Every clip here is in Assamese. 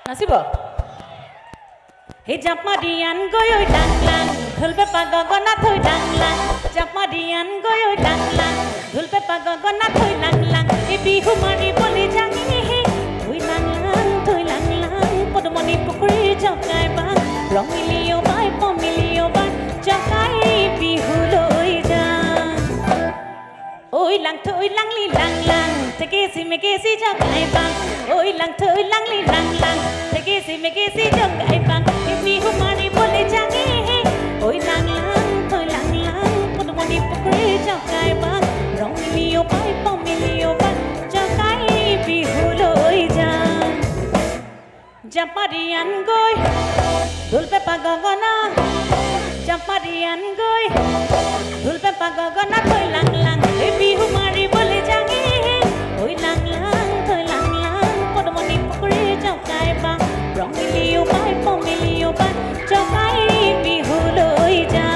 নাচিব Hey Japmadian goyo danglang Dhulpe pagogona thoi danglang Japmadian goyo danglang Dhulpe pagogona thoi langlang E bihu mari bole jangi he Thoi langlang Podmoni pukuri jokai bang Rong milio bai po milio bai Jokai bihu loi jang Oi lang thoi lang li lang lang Tekesi mekesi jokai bang Oi lang thoi lang li lang lang Tekesi mekesi jokai bang Bihu mari bole jangi he Oi lang lang thoi lang Podmoni pukuri jokai bang Rong milio bai po milio bai Jokai bihu loi jang Japmadian goy Dhulpe pagogona Japmadian goy Dhulpe pagogona thoi lang lang E bihu mari bole jangi he Oi lang lang thoi lang Podmoni pukuri jokai bang Rong milio bai po milio bai Jokai bihu loi jang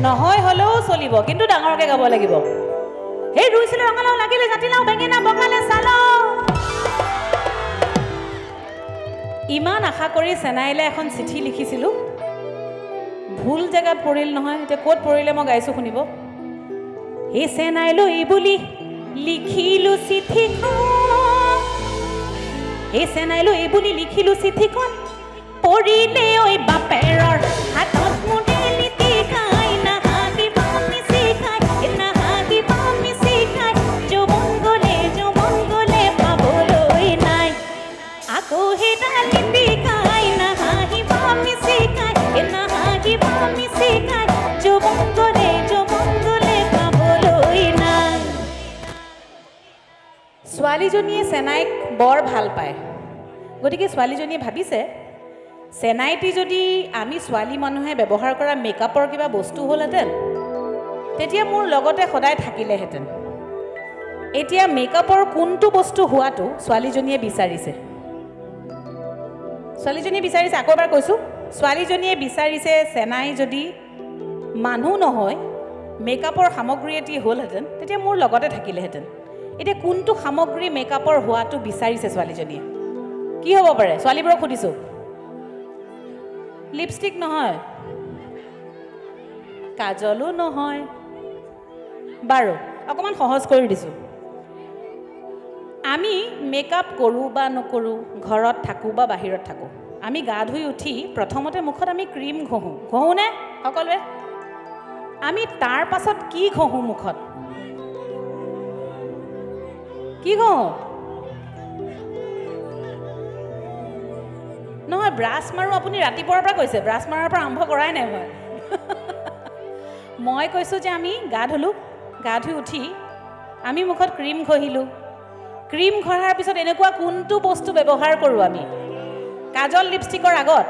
নহয় হলেও চলিব কিন্তু ডাঙৰকে গাব লাগিব হে ৰুইছিল ৰঙালাও লাগিলে জাতিলাও বেঙেনা বগালে চালো ইমান আশা কৰি সেনাইলে এখন চিঠি লিখিছিলো ভুল জায়গাত পৰিল নহয় এটা কোড পৰিলে মই গাইছো শুনিব হে সেনাইলো এই বুলি লিখিলো চিঠিখন হে সেনাইলো এই বুলি লিখিলো চিঠিখন পৰিলে ঐ বাপেৰৰ হাতত মুডেলি তিকাই না হাগি পামি শিকাই না হাগি পামি শিকাই জবঙ্গলে পাবলৈ নাই আকৌ হেডালি তিকাই না হাগি পামি শিকাই না হাগি পামি শিকাই জবঙ্গলে পাবলৈ নাই ছোৱালীজনীয়ে সেনাইক বৰ ভাল পায় গতিকে ছোৱালীজনীয়ে ভাবিছে সেনাইটি যদি আমি ছোৱালী মানুহে ব্যৱহাৰ কৰা মেকআপৰ কিবা বস্তু হ'লহেঁতেন তেতিয়া মোৰ লগতে সদায় থাকিলেহেঁতেন এতিয়া মেকআপৰ কোনটো বস্তু হোৱাটো ছোৱালীজনীয়ে বিচাৰিছে আকৌ এবাৰ কৈছোঁ ছোৱালীজনীয়ে বিচাৰিছে সেনাই যদি মানুহ নহয় মেকআপৰ সামগ্ৰী এটি হ'লহেঁতেন তেতিয়া মোৰ লগতে থাকিলেহেঁতেন এতিয়া কোনটো সামগ্ৰী মেকআপৰ হোৱাটো বিচাৰিছে ছোৱালীজনীয়ে কি হ'ব পাৰে ছোৱালীবোৰক সুধিছোঁ লিপষ্টিক নহয় কাজলো নহয় বাৰু অকমান সহজ কৰি দিছো আমি মেকআপ কৰো বা নকৰো ঘৰত থাকো বা বাহিৰত থাকো আমি গা ধুই উঠি প্ৰথমতে মুখত আমি ক্ৰীম ঘহো নে সকলোৱে আমি তাৰ পাছত কি ঘহো মুখত কি ঘহো নহয় ব্ৰাছ মাৰো আপুনি ৰাতিপুৱাৰ পৰা কৈছে ব্ৰাছ মাৰাৰ পৰা আৰম্ভ কৰাই নাই মই কৈছোঁ যে আমি গা ধুই উঠি আমি মুখত ক্ৰীম ঘহিলোঁ ক্ৰীম ঘহাৰ পিছত এনেকুৱা কোনটো বস্তু ব্যৱহাৰ কৰোঁ আমি কাজল লিপষ্টিকৰ আগত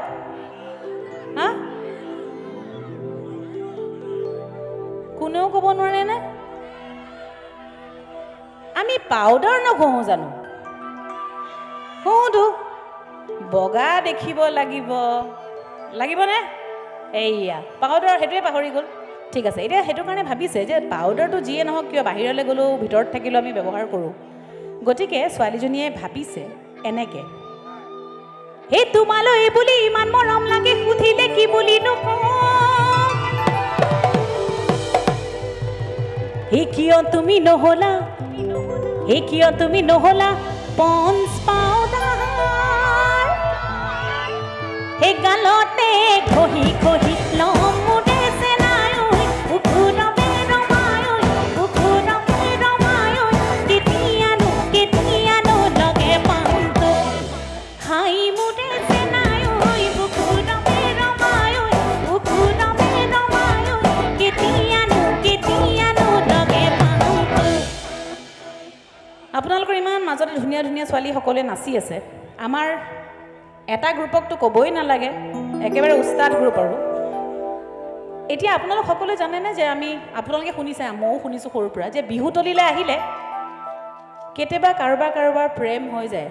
হা কোনেও ক'ব নোৱাৰে নে আমি পাউডাৰ নঘহোঁ জানো ঘহোঁতো বগা দেখিব লাগিবনে এইয়া পাউডাৰ সেইটোৱে পাহৰি গ'ল ঠিক আছে এতিয়া সেইটো কাৰণে ভাবিছে যে পাউডাৰটো যিয়ে নহওক কিয় বাহিৰলৈ গ'লেও ভিতৰত থাকিলেও আমি ব্যৱহাৰ কৰোঁ গতিকে ছোৱালীজনীয়ে ভাবিছে এনেকৈ হে তোমালৈ বুলি ইমান মৰম লাগে সুধিলে কি বুলি নকওঁ হে কিয় তুমি নহ'লা হে কিয় তুমি নহ'লা পঞ্চ পাউডাৰ হে গালতে খহি খহি লম মুঠে চেনাই বুকুৰমে ৰমাই বুকুৰমে ৰমাই কেতিয়ানো লগে পাম তো হাই মুঠে চেনাই বুকুৰমে ৰমাই বুকুৰমে ৰমাই কেতিয়ানো লগে পাম তো আপোনালোকৰ ইমান মাজতে ধুনীয়া ধুনীয়া ছোৱালী সকলোৱে নাচি আছে আমাৰ এটা গ্ৰুপকটো ক'বই নালাগে একেবাৰে উস্তাদ গ্ৰুপ আৰু এতিয়া আপোনালোক সকলোৱে জানেনে যে আমি আপোনালোকে শুনিছে ময়ো শুনিছোঁ সৰুৰ পৰা যে বিহুতলিলৈ আহিলে কেতিয়াবা কাৰোবাৰ প্ৰেম হৈ যায়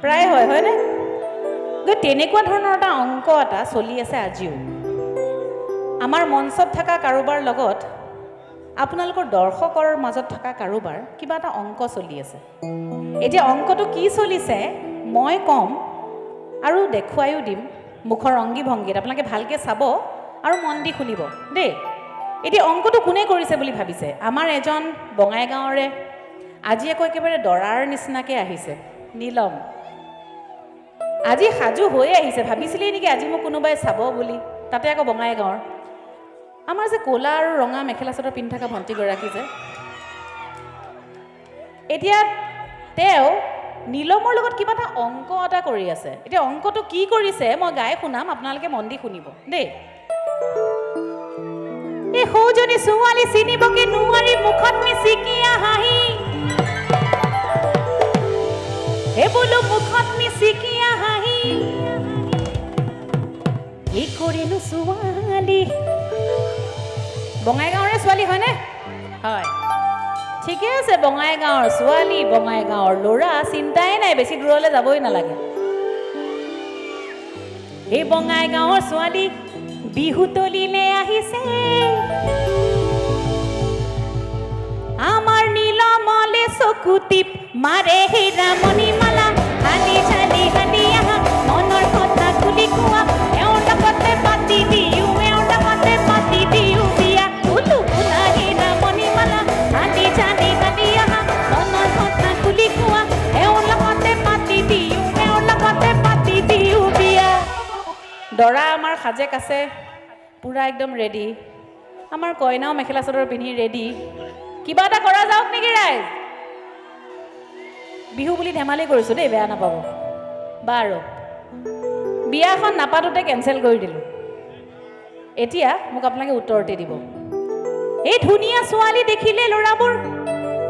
প্ৰায় হয়নে তেনেকুৱা ধৰণৰ এটা অংক এটা চলি আছে আজিও আমাৰ মঞ্চত থকা কাৰোবাৰ লগত আপোনালোকৰ দৰ্শকৰ মাজত থকা কাৰোবাৰ কিবা এটা অংক চলি আছে এতিয়া অংকটো কি চলিছে মই কম আৰু দেখুৱাইও দিম মুখৰ অংগী ভংগীত আপোনালোকে ভালকৈ চাব আৰু মন দি শুনিব দেই এতিয়া অংকটো কোনে কৰিছে বুলি ভাবিছে আমাৰ এজন বঙাইগাঁৱৰে আজি আকৌ একেবাৰে দৰাৰ নিচিনাকৈ আহিছে নীলম আজি সাজু হৈ আহিছে ভাবিছিলেই নেকি আজি মোক কোনোবাই চাব বুলি তাতে আকৌ বঙাইগাঁৱৰ আমাৰ যে ক'লা আৰু ৰঙা মেখেলা চাদৰ পিন্ধি থকা ভণ্টিগৰাকী যে এতিয়া তেওঁ নীলমৰ লগত কিবা এটা অংক এটা কৰি আছে এতিয়া অংকটো কি কৰিছে মই গাই শুনাম আপোনালোকে মন দি শুনিব দেই এই সৌজনী ছোৱালী চিনিবকে নোৱাৰি মুখত মিচিকিয়া হাঁহি হে বোলো মুখত মিচিকিয়া হাঁহি কি কৰিনো ছোৱালী বঙাইগাঁৱৰে ছোৱালী হয়নে হয় ঠিকে আছে বঙাইগাঁৱৰ ছোৱালী বঙাইগাঁৱৰ ল'ৰা চিন্তাই নাই বেছি দূৰলৈ যাবই নালাগে এই বঙাইগাঁৱৰ ছোৱালী বিহুতলিলে আহিছে আমাৰ নীলমলে চকু টিপ মাৰে হীৰামণি মালা হালি চালি হালি আহা মনৰ কথা খুলি কোৱা এওঁৰ লগতে পাতি দিওঁ এওঁৰ লগতে পাতি দিওঁ বিয়া বোলো বোলা হীৰামণি মালা হালি চালি হালি আহা মনৰ কথা খুলি কোৱা এওঁৰ লগতে পাতি দিওঁ এওঁৰ লগতে পাতি দিওঁ বিয়া দৰা আমাৰ সাজেক আছে পুৰা একদম ৰেডি আমাৰ কইনাও মেখেলা চাদৰ পিন্ধি ৰেডি কিবা এটা কৰা যাওক নেকি ৰাইজ বিহু বুলি ধেমালি কৰিছোঁ দেই বেয়া নাপাব বাৰু বিয়াখন নাপাতোতে কেঞ্চেল কৰি দিলোঁ এতিয়া মোক আপোনালোকে উত্তৰতে দিব এই ধুনীয়া ছোৱালী দেখিলে ল'ৰাবোৰ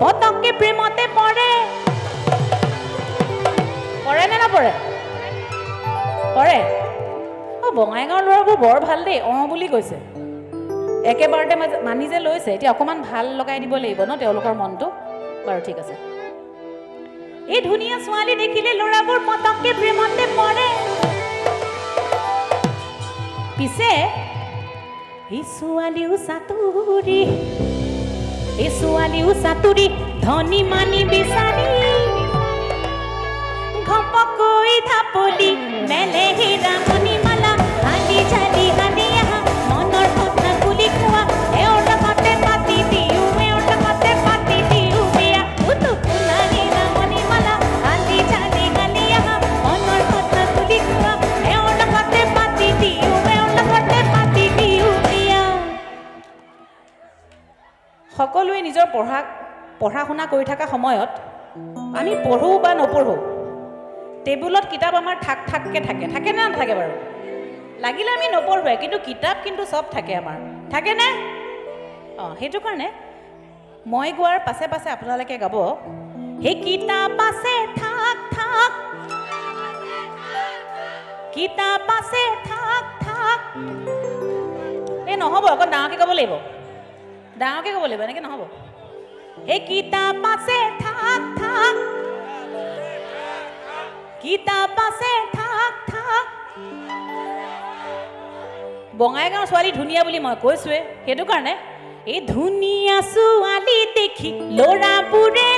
পতককে প্ৰেমতে পৰে নে নপৰে পৰে বঙাইগাঁৱৰ ল'ৰাবোৰ বৰ ভাল দেই বুলি কৈছে একেবাৰতে মানি যে লৈছে এতিয়া অকণমান ভাল লগাই দিব লাগিব ন তেওঁলোকৰ মনটো বাৰু ঠিক আছে এই ধুনীয়া ছোৱালী দেখিলে ল'ৰাবোৰ পতককে প্ৰেমতে পৰে পিছে এই ছোৱালীও চাতুৰি ধনী মানি বিচাৰি ঘপকৈ ঢাপলি মেলে হীৰামণি মালা হালি চালি হালি আহা মনৰ কথা খুলি কোৱা এওঁৰ লগতে পাতি দিওঁ এওঁৰ লগতে পাতি দিওঁ বিয়া বোলো বোলা হীৰামণি মালা হালি চালি হালি আহা মনৰ কথা খুলি কোৱা এওঁৰ লগতে পাতি দিওঁ এওঁৰ লগতে পাতি দিওঁ বিয়া সকলোৱে নিজৰ পঢ়া শুনা কৰি থকা সময়ত আমি পঢ়োঁ বা নপঢ়োঁ টেবুলত কিতাপ আমাৰ ঠাককৈ থাকে নে নাথাকে বাৰু লাগিলে আমি নপঢ়োৱে কিন্তু কিতাপ কিন্তু চব থাকে আমাৰ থাকেনে সেইটো কাৰণে মই গোৱাৰ পাছে পাছে আপোনালোকে গাব সেই কিতাপ আছে থাক থাক কিতাপ আছে থাক থাক এই নহ'ব আকৌ ডাঙৰকৈ গাব লাগিব এনেকৈ নহ'ব সেই কিতাপ আছে থাক থাক কিতাপ আছে থাক থাক বঙাইগাঁৱৰ ছোৱালী ধুনীয়া বুলি মই কৈছোৱে সেইটো কাৰণে এই ধুনীয়া ছোৱালী দেখি ল'ৰাবোৰে